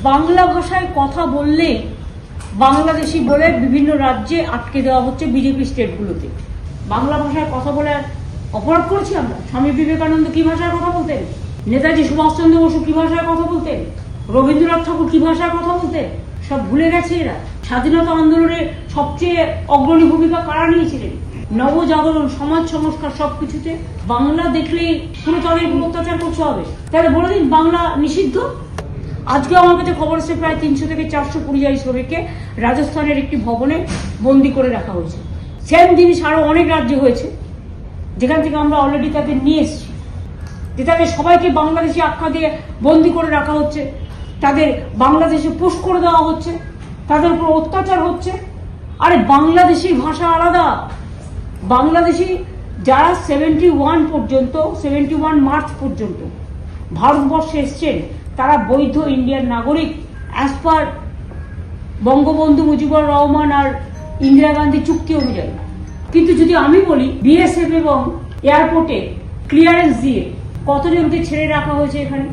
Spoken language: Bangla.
বাংলা ভাষায় কথা বললে বাংলাদেশি বলে বিভিন্ন রাজ্যে আটকে দেওয়া হচ্ছে বিজেপি স্টেটগুলোতে। বাংলা ভাষায় কথা বলে অপরাধ করছি আমরা? স্বামী বিবেকানন্দ কি ভাষায় কথা বলতেন? নেতাজি সুভাষচন্দ্র বসু কি ভাষায় কথা বলতেন? রবীন্দ্রনাথ ঠাকুর কি ভাষায় কথা বলতেন? সব ভুলে গেছে এরা। স্বাধীনতা আন্দোলনে সবচেয়ে অগ্রণী ভূমিকা কারা নিয়েছিলেন? নবজাগরণ, সমাজ সংস্কার, সবকিছুতে বাংলা দেখলেই পুরো তাদের অত্যাচার করতে হবে। তাহলে বলে দিন বাংলা নিষিদ্ধ। আজকে আমার কাছে খবর এসেছে প্রায় 300 থেকে 400 পরিযায়ী শ্রমিককে রাজস্থানের একটি ভবনে বন্দী করে রাখা হয়েছে। সেম জিনিস আরো অনেক রাজ্যে হয়েছে, যেখান থেকে আমরা অলরেডি তাদের নিয়ে এসেছি। যে তাদের সবাইকে বাংলাদেশি আখ্যা দিয়ে বন্দী করে রাখা হচ্ছে, তাদের বাংলাদেশে পুশ করে দেওয়া হচ্ছে, তাদের উপর অত্যাচার হচ্ছে। আরে বাংলাদেশি ভাষা আলাদা। বাংলাদেশি যারা 71 মার্চ পর্যন্ত ভারতবর্ষে এসছেন তারা বৈধ ইন্ডিয়ান নাগরিক অ্যাজ পার বঙ্গবন্ধু মুজিবুর রহমান আর ইন্দিরা গান্ধী চুক্তি অনুযায়ী। কিন্তু যদি আমি বলি বিএসএফ এবং এয়ারপোর্টে ক্লিয়ারেন্স দিয়ে কতজনকে ছেড়ে রাখা হয়েছে এখানে?